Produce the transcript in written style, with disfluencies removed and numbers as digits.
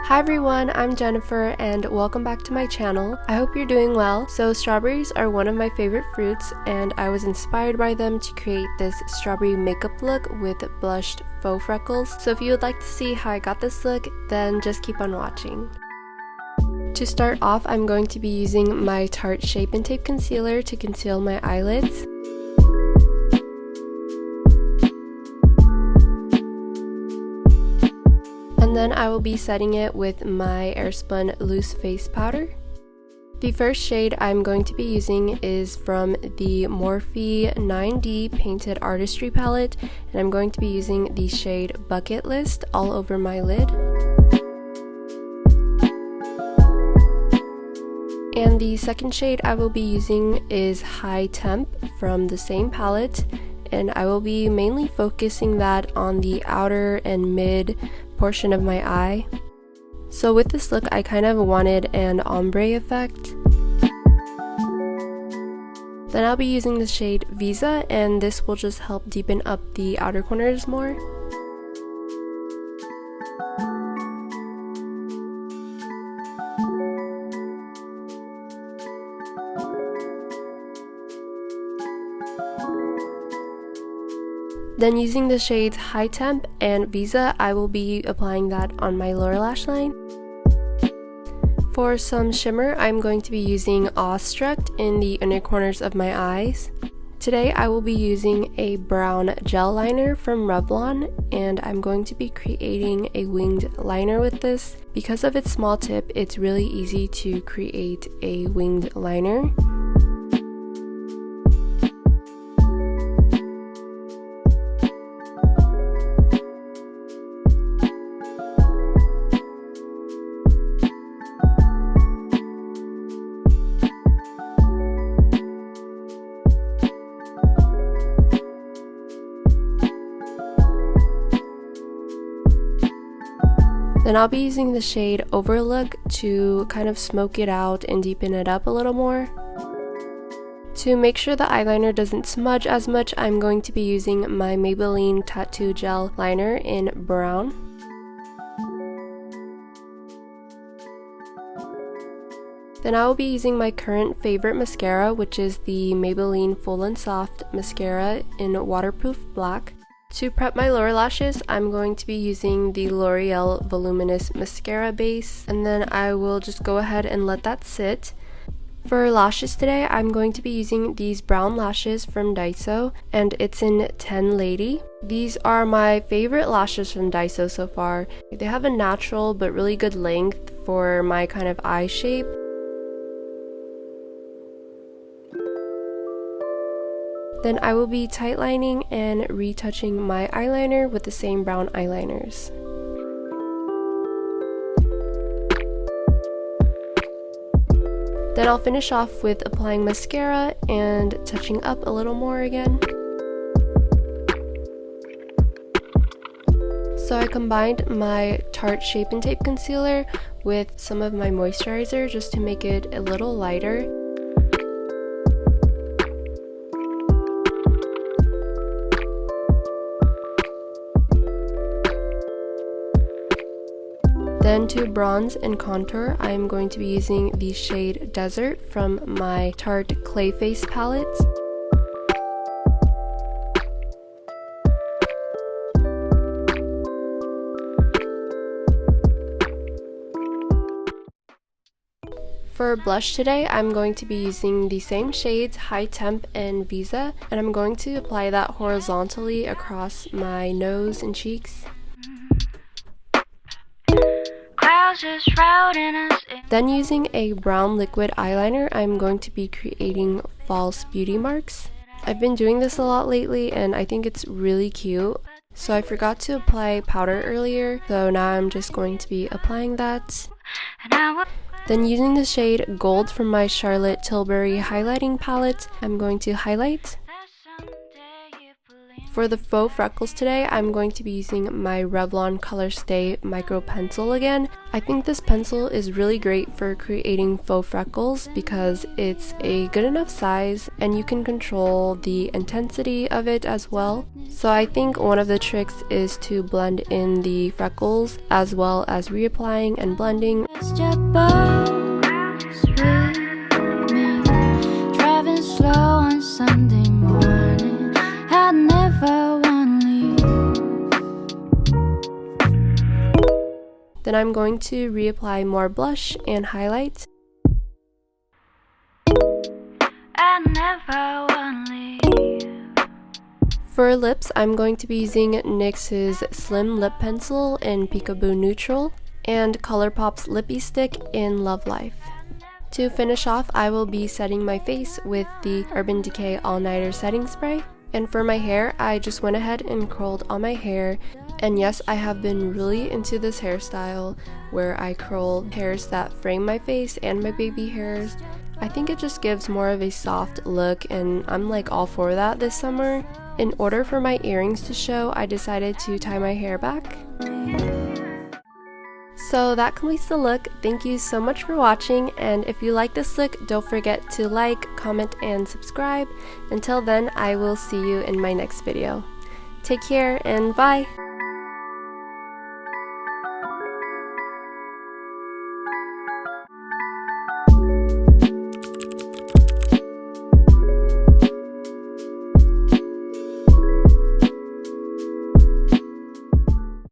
Hi everyone, I'm Jennifer and welcome back to my channel. I hope you're doing well. So strawberries are one of my favorite fruits and I was inspired by them to create this strawberry makeup look with blushed faux freckles. So if you would like to see how I got this look, then just keep on watching. To start off, I'm going to be using my Tarte Shape and Tape Concealer to conceal my eyelids. And then I will be setting it with my Airspun Loose Face Powder. The first shade I'm going to be using is from the Morphe 9D Painted Artistry palette, and I'm going to be using the shade Bucket List all over my lid. And the second shade I will be using is High Temp from the same palette, and I will be mainly focusing that on the outer and mid portion of my eye. So with this look, I kind of wanted an ombre effect. Then I'll be using the shade Visa, and this will just help deepen up the outer corners more. Then using the shades High Temp and Visa, I will be applying that on my lower lash line. For some shimmer, I'm going to be using Awestruck in the inner corners of my eyes. Today I will be using a brown gel liner from Reble, and I'm going to be creating a winged liner with this. Because of its small tip, it's really easy to create a winged liner. Then I'll be using the shade Overlook to kind of smoke it out and deepen it up a little more. To make sure the eyeliner doesn't smudge as much, I'm going to be using my Maybelline Tattoo Gel Liner in brown. Then I will be using my current favorite mascara, which is the Maybelline Full and Soft Mascara in Waterproof Black. To prep my lower lashes, I'm going to be using the L'Oreal Voluminous Mascara Base, and then I will just go ahead and let that sit. For lashes today, I'm going to be using these brown lashes from Daiso, and it's in 10 Lady. These are my favorite lashes from Daiso so far. They have a natural but really good length for my kind of eye shape. Then I will be tightlining and retouching my eyeliner with the same brown eyeliners. Then I'll finish off with applying mascara and touching up a little more again. So I combined my Tarte Shape and Tape Concealer with some of my moisturizer just to make it a little lighter. Then to bronze and contour, I am going to be using the shade Desert from my Tarte Clay Face palette. For blush today, I'm going to be using the same shades, High Temp and Visa, and I'm going to apply that horizontally across my nose and cheeks. Then using a brown liquid eyeliner, I'm going to be creating false beauty marks. I've been doing this a lot lately and I think it's really cute. So I forgot to apply powder earlier, so now I'm just going to be applying that. Then using the shade Gold from my Charlotte Tilbury highlighting palette, I'm going to highlight. For the faux freckles today, I'm going to be using my Revlon Color Stay micro pencil again. I think this pencil is really great for creating faux freckles because it's a good enough size and you can control the intensity of it as well. So I think one of the tricks is to blend in the freckles as well as reapplying and blending. Driving slow on Sunday morning, I never want to leave. Then I'm going to reapply more blush and highlight. I never want to leave. For lips, I'm going to be using NYX's Slim Lip Pencil in Peekaboo Neutral and Colourpop's Lippie Stick in Love Life. To finish off, I will be setting my face with the Urban Decay All Nighter Setting Spray. And for my hair, I just went ahead and curled all my hair. And yes, I have been really into this hairstyle where I curl hairs that frame my face and my baby hairs. I think it just gives more of a soft look and I'm like all for that this summer. In order for my earrings to show, I decided to tie my hair back. So that completes the look. Thank you so much for watching, and if you like this look, don't forget to like, comment, and subscribe. Until then, I will see you in my next video. Take care and bye!